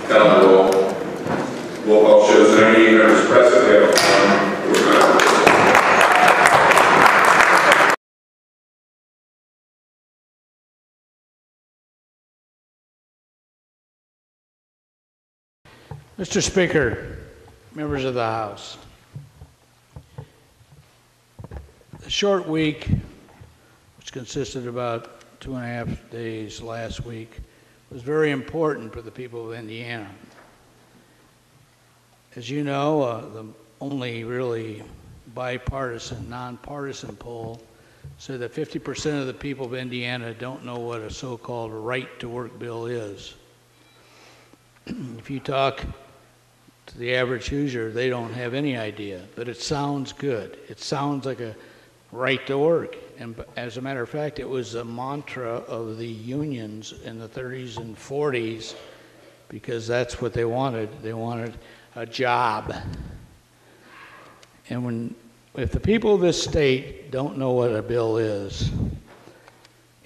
Now roll call shows there any members present. We have a quorum. Mr. Speaker, members of the House, the short week, which consisted of about 2.5 days last week, was very important for the people of Indiana. As you know, the only really bipartisan, nonpartisan poll said that 50% of the people of Indiana don't know what a so-called right-to-work bill is. If you talk to the average user, they don't have any idea, but it sounds good. It sounds like a right to work. And as a matter of fact, it was a mantra of the unions in the 30s and 40s because that's what they wanted. They wanted a job. And if the people of this state don't know what a bill is,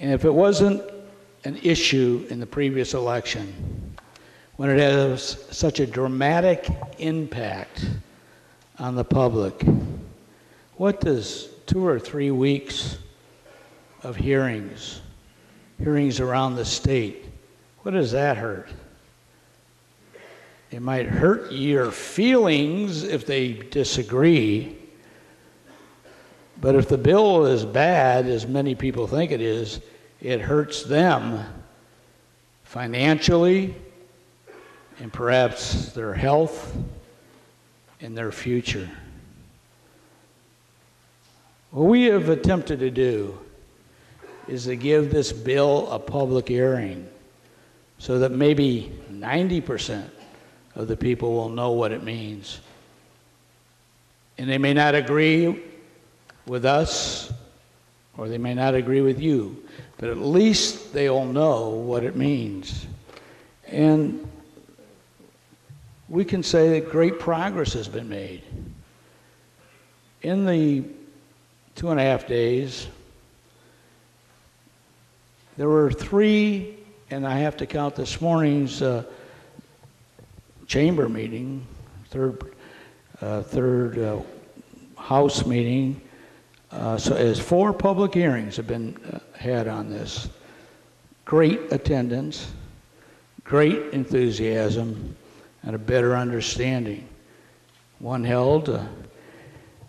and if it wasn't an issue in the previous election, when it has such a dramatic impact on the public, what does 2 or 3 weeks of hearings around the state, what does that hurt? It might hurt your feelings if they disagree, but if the bill is bad, as many people think it is, it hurts them financially, and perhaps their health and their future. What we have attempted to do is to give this bill a public hearing so that maybe 90% of the people will know what it means. And they may not agree with us, or they may not agree with you, but at least they'll know what it means. And we can say that great progress has been made. In the 2.5 days, there were 3, and I have to count this morning's chamber meeting, third House meeting. So as 4 public hearings have been had on this. Great attendance, great enthusiasm, and a better understanding. One held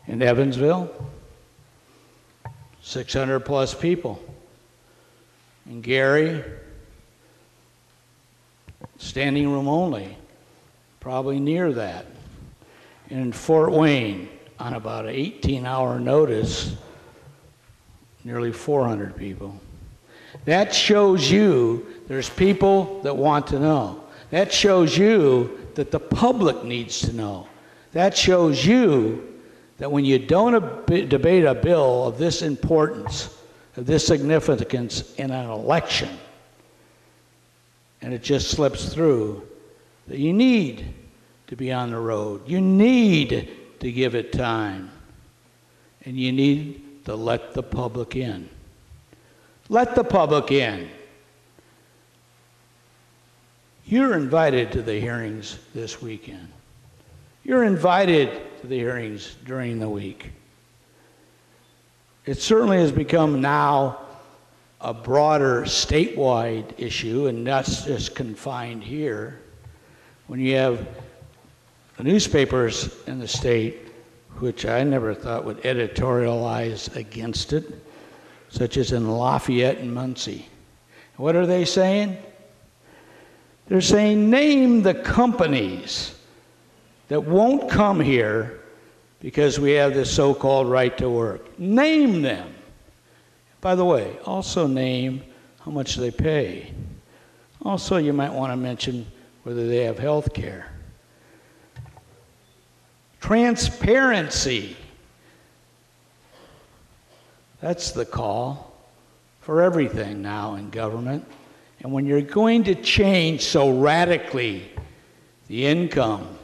in Evansville, 600 plus people. In Gary, standing room only, probably near that. And in Fort Wayne, on about an 18-hour notice, nearly 400 people. That shows you there's people that want to know. That shows you that the public needs to know. That shows you that when you don't debate a bill of this importance, of this significance in an election, and it just slips through, that you need to be on the road. You need to give it time. And you need to let the public in. Let the public in. You're invited to the hearings this weekend. You're invited to the hearings during the week. It certainly has become now a broader statewide issue and not just confined here. When you have newspapers in the state, which I never thought would editorialize against it, such as in Lafayette and Muncie. What are they saying? They're saying, name the companies that won't come here because we have this so-called right to work. Name them. By the way, also name how much they pay. Also, you might want to mention whether they have health care. Transparency. That's the call for everything now in government. And when you're going to change so radically the income,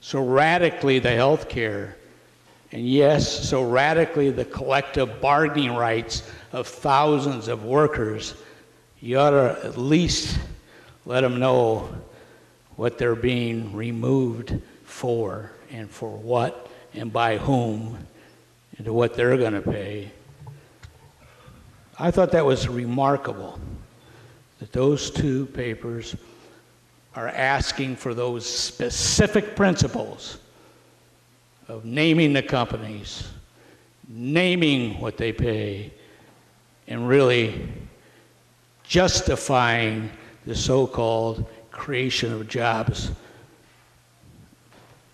so radically the health care, and yes, so radically the collective bargaining rights of thousands of workers, you ought to at least let them know what they're being removed for, and for what, and by whom, and to what they're going to pay. I thought that was remarkable, that those two papers are asking for those specific principles of naming the companies, naming what they pay, and really justifying the so-called creation of jobs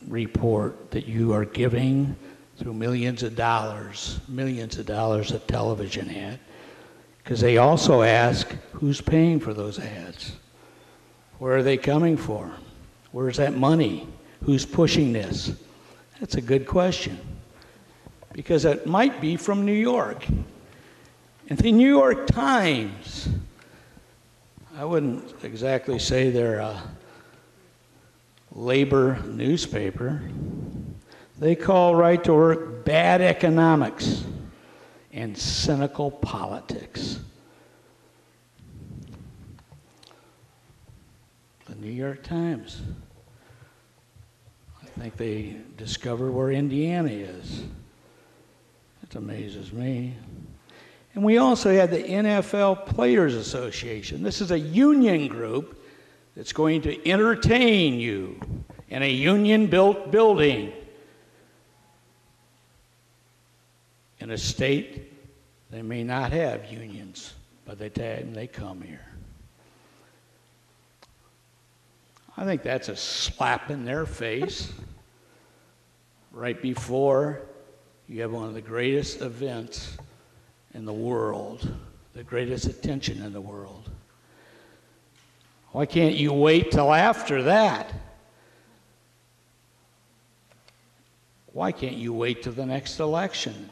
report that you are giving through millions of dollars of television ad. Because they also ask, who's paying for those ads? Where are they coming for? Where's that money? Who's pushing this? That's a good question. Because it might be from New York. And the New York Times, I wouldn't exactly say they're a labor newspaper. They call right to work bad economics and cynical politics. The New York Times. I think they discovered where Indiana is. That amazes me. And we also had the NFL Players Association. This is a union group that's going to entertain you in a union-built building in a state they may not have unions by the time they come here. I think that's a slap in their face right before you have one of the greatest events in the world, the greatest attention in the world. Why can't you wait till after that? Why can't you wait till the next election?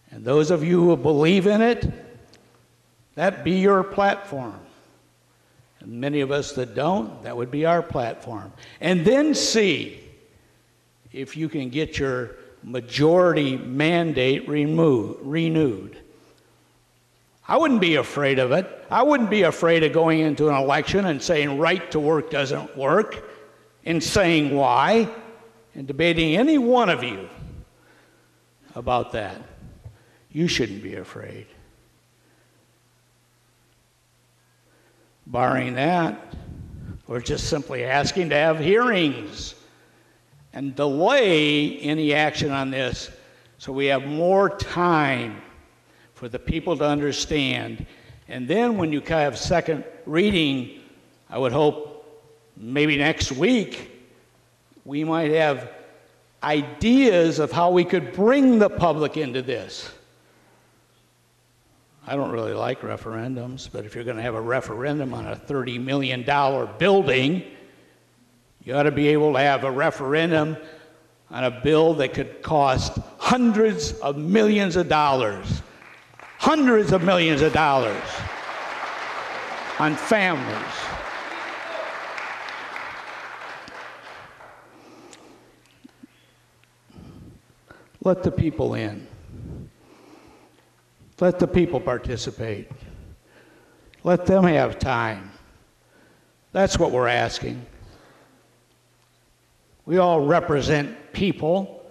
And those of you who believe in it, that be your platform. And many of us that don't, that would be our platform. And then see if you can get your majority mandate renewed. I wouldn't be afraid of it. I wouldn't be afraid of going into an election and saying right to work doesn't work, and saying why, and debating any one of you about that. You shouldn't be afraid. Barring that, we're just simply asking to have hearings and delay any action on this so we have more time for the people to understand. And then when you have second reading, I would hope maybe next week, we might have ideas of how we could bring the public into this. I don't really like referendums, but if you're going to have a referendum on a $30 million building, you ought to be able to have a referendum on a bill that could cost hundreds of millions of dollars on families. Let the people in. Let the people participate. Let them have time. That's what we're asking. We all represent people.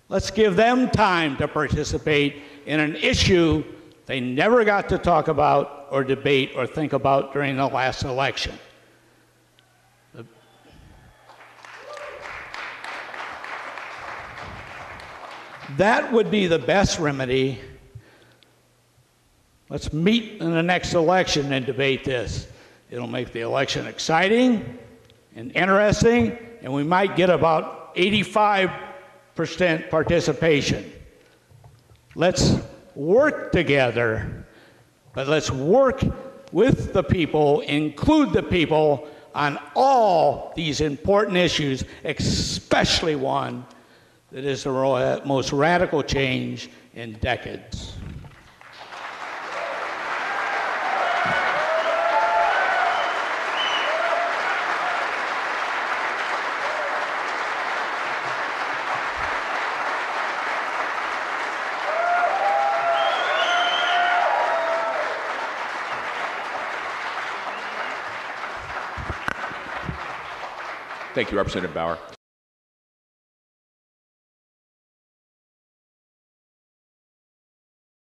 Let's give them time to participate in an issue they never got to talk about or debate or think about during the last election. That would be the best remedy. Let's meet in the next election and debate this. It'll make the election exciting and interesting, and we might get about 85% participation. Let's work together, but let's work with the people, include the people on all these important issues, especially one that is the most radical change in decades. Thank you, Representative Bauer.